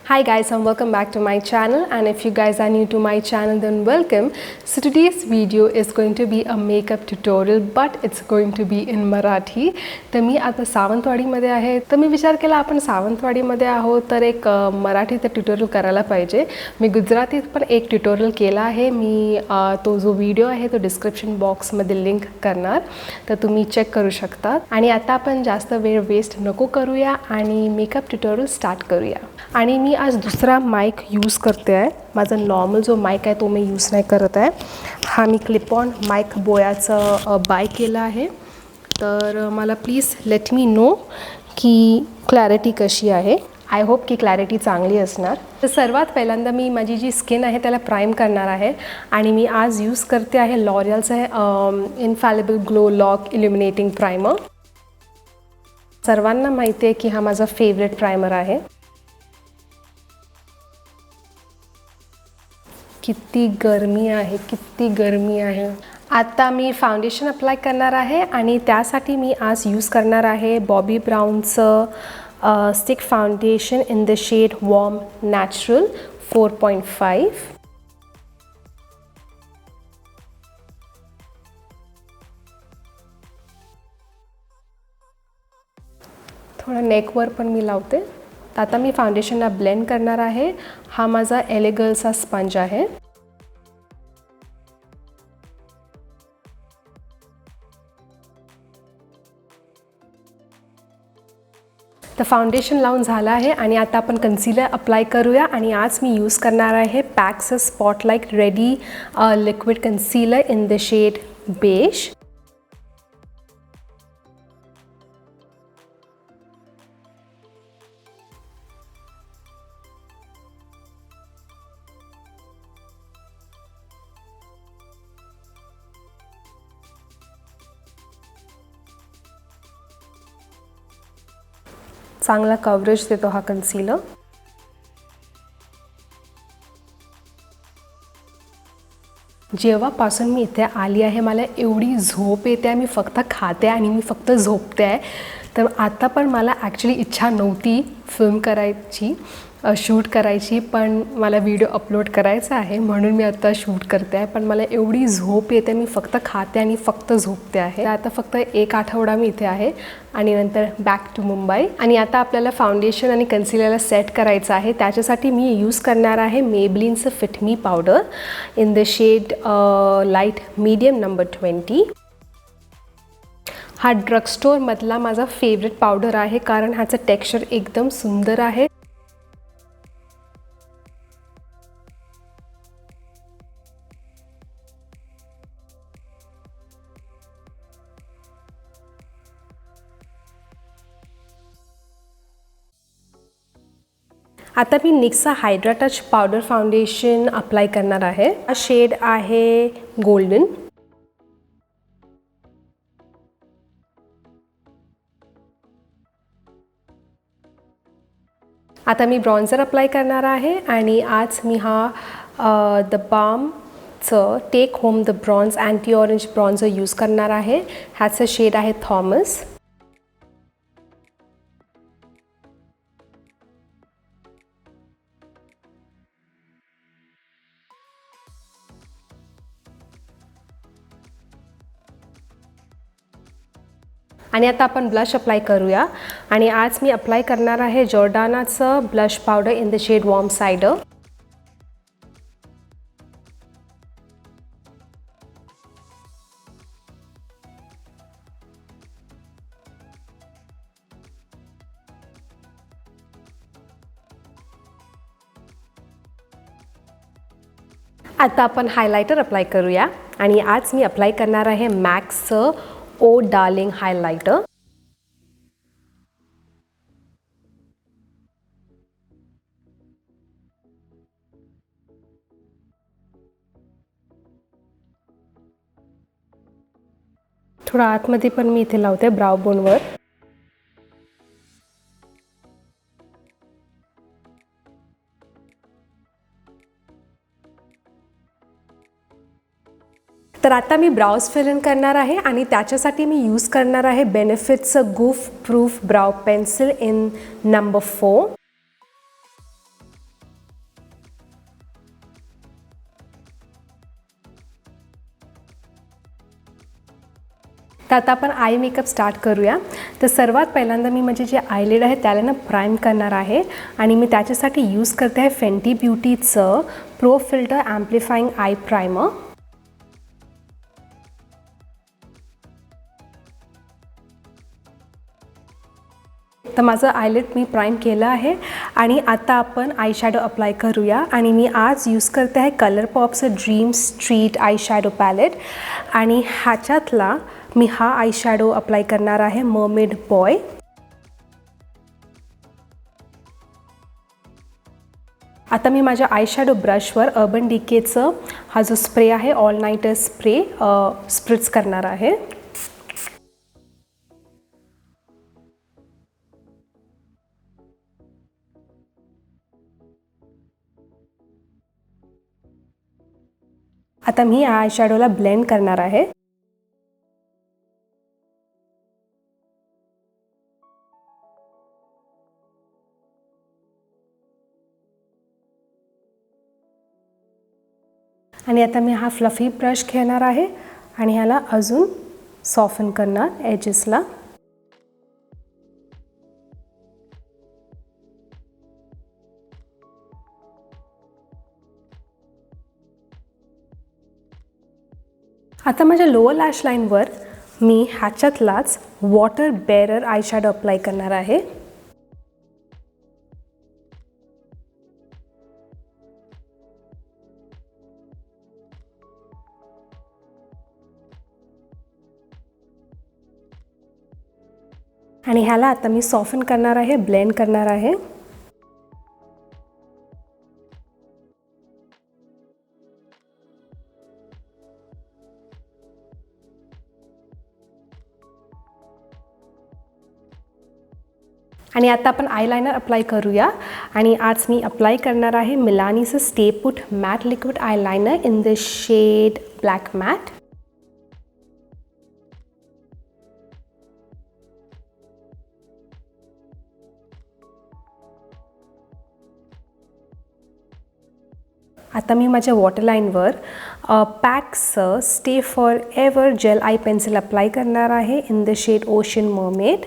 Hi guys, and welcome back to my channel, and if you guys are new to my channel then welcome. So today's video is going to be a makeup tutorial, but it's going to be in Marathi. तर मी आता सावंतवाडीमध्ये आहे, तर मी विचार केला आपण सावंतवाडीमध्ये आहोत तर एक मराठीत ट्युटोरियल करायला पाहिजे. मी गुजरातीत पण एक ट्युटोरियल केला आहे. मी तो जो व्हिडिओ आहे तो डिस्क्रिप्शन बॉक्समध्ये लिंक करणार, तर तुम्ही चेक करू शकता. आणि आता आपण जास्त वेळ वेस्ट नको करूया आणि मेकअप ट्युटोरियल स्टार्ट करूया. आणि मी आज दुसरा माइक यूज़ करते आहे. माझा नॉर्मल जो माइक आहे तो मी यूज़ नाही करत आहे. हा मी क्लिप ऑन माइक बोयाचा बाय केला आहे. तर मला प्लीज लेट मी नो की क्लॅरिटी कशी आहे. आय होप की क्लॅरिटी चांगली असणार. तर सर्वात पहिल्यांदा मी माझी जी स्किन आहे त्याला प्राइम करणार आहे आणि मी आज यूज़ करते आहे लॉरियलचं इन्फॅलिबल ग्लो लॉक इल्युमिनेटिंग प्राइमर. सर्वांना माहिती आहे की हा माझा फेवरेट प्राइमर आहे. किती गरमी आहे, किती गरमी आहे. आता मी फाउंडेशन अप्लाय करणार आहे आणि त्यासाठी मी आज यूज़ करणार आहे बॉबी ब्राउनचं stick foundation in the shade warm natural 4.5. थोडं नेकवर पण मी लावते. आता मी फाउंडेशनला ब्लेंड करणार आहे. हा माझा LA गर्लचा स्पंज आहे. तर फाउंडेशन लावून झालं आहे आणि आता आपण कन्सिलर अप्लाय करूया. आणि आज मी यूज़ करणार आहे PAC spotlight ready liquid concealer in the shade beige. चांगला कवरेज देतो हा कन्सीलर. जेव्हापासून मी इथे आली आहे मला एवढी झोप येते, मी फक्त खाते आणि मी फक्त झोपते आहे. तर आता पण मला ॲक्च्युली इच्छा नव्हती फिल्म करायची, शूट करायची, पण मला व्हिडिओ अपलोड करायचा आहे म्हणून मी आता शूट करते आहे. पण मला एवढी झोप येते, मी फक्त खाते आणि फक्त झोपते आहे. आता फक्त एक आठवडा मी इथे आहे आणि नंतर बॅक टू मुंबई. आणि आता आपल्याला फाउंडेशन आणि कन्सिलरला सेट करायचं आहे. त्याच्यासाठी मी यूज़ करणार आहे मेबेलिनचं fit me powder in the shade light medium number 20. हा ड्रगस्टोअरमधला माझा फेवरेट पावडर आहे कारण ह्याचं टेक्स्चर एकदम सुंदर आहे. आता मी NYXचा hydra touch powder foundation apply करणार आहे. हा शेड आहे गोल्डन. आता मी ब्रॉन्झर अप्लाय करणार आहे आणि आज मी हा THEBALMचं take home the bronze anti orange bronzer use करणार आहे. ह्याचं शेड आहे थॉमस. आणि आता आपण ब्लश अप्लाय करूया. आणि आज मी अप्लाय करणार आहे जॉर्डानाचं blush powder in the shade warm cider. आता आपण हायलायटर अप्लाय करूया. आणि आज मी अप्लाय करणार आहे मॅक्सचं ओ डार्लिंग हायलाइटर. थोडा आतमध्ये पण मी इथे लावते ब्राउ बोनवर. तर आता मी ब्राउज फिल इन करणार आहे आणि त्याच्यासाठी मी यूज करणार आहे बेनिफिट्सचं goof proof brow pencil in number 4. तर आता आपण आय मेकअप स्टार्ट करूया. तर सर्वात पहिल्यांदा मी म्हणजे जे आयलिड आहे त्याला ना प्राईम करणार आहे आणि मी त्याच्यासाठी यूज करते आहे फेंटी ब्युटीचं pro filter amplifying eye primer. तर माझं आयलिड मी प्राईम केलं आहे आणि आता आपण आय शॅडो अप्लाय करूया. आणि मी आज यूज करते आहे कलरपॉपचं dream street eye shadow palette आणि ह्याच्यातला मी हा आय शॅडो अप्लाय करणार आहे मरमेड बॉय. आता मी माझ्या आय शॅडो ब्रशवर अर्बन डिकेचं हा जो स्प्रे आहे ऑल नाईटर स्प्रे स्प्रिट्स करणार आहे. आता मी आय शॅडोला ब्लेंड करणार आहे. आणि आता मी हा फ्लफी ब्रश घेणार आहे आणि ह्याला अजून सॉफ्टन करणार एजेसला. आता माझ्या लोअर लॅश लाईनवर मी ह्याच्यातलाच water bearer eye shadow apply करणार आहे. आणि ह्याला आता मी सॉफ्टन करणार आहे, ब्लेंड करणार आहे. आणि आता आपण आयलायनर अप्लाय करूया. आणि आज मी अप्लाय करणार आहे मिलानीचं stay put matte liquid eyeliner in the shade black matte. आता मी माझ्या वॉटरलाईनवर पॅकचं stay forever gel eye pencil apply करणार आहे in the shade ocean mermaid.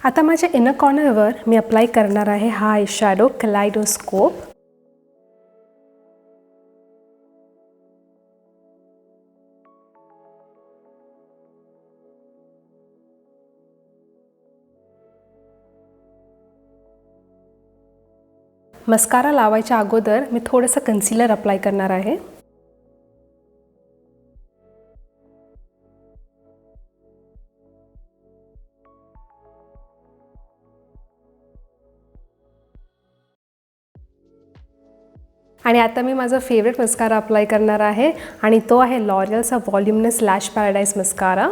आता माझ्या इनर कॉर्नरवर मी अप्लाय करणार आहे हा आय शॅडो कलायडोस्कोप. मस्कारा लावायच्या अगोदर मी थोडंसं कन्सिलर अप्लाय करणार आहे. आणि आता मी माझा फेवरेट मस्कारा अप्लाय करणार आहे आणि तो आहे लॉरियलचा व्हॉल्युमिनस लॅश पॅराडाईज मस्कारा.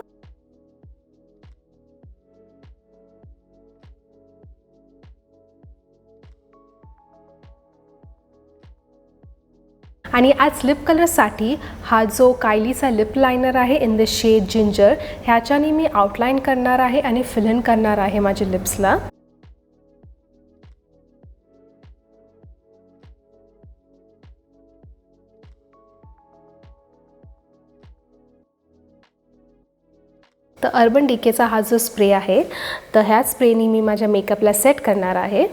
आणि आज लिप कलरसाठी हा जो कायलीचा लिप लायनर आहे इन द शेड जिंजर ह्याच्याने मी आउटलाईन करणार आहे आणि फिल इन करणार आहे माझ्या लिप्सला. तर अर्बन डिकेचा हा जो स्प्रे आहे तर ह्या स्प्रेने मी माझ्या मेकअपला सेट करणार आहे.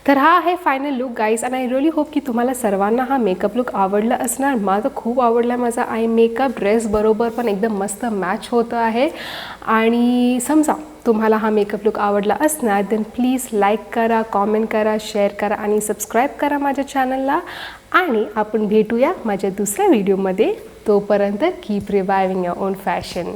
तर हा आहे final look guys and I really hope की तुम्हाला सर्वांना हा मेकअप लुक आवडला असणार. मला तर खूप आवडला. माझा आय मेकअप ड्रेस बरोबर पण एकदम मस्त मॅच होतं आहे. आणि समजा तुम्हाला हा मेकअप लुक आवडला असणार देन प्लीज लाईक करा, कॉमेंट करा, शेअर करा आणि सबस्क्राईब करा माझ्या चॅनलला. आणि आपण भेटूया माझ्या दुसऱ्या व्हिडिओमध्ये. तोपर्यंत keep reviving your on fashion.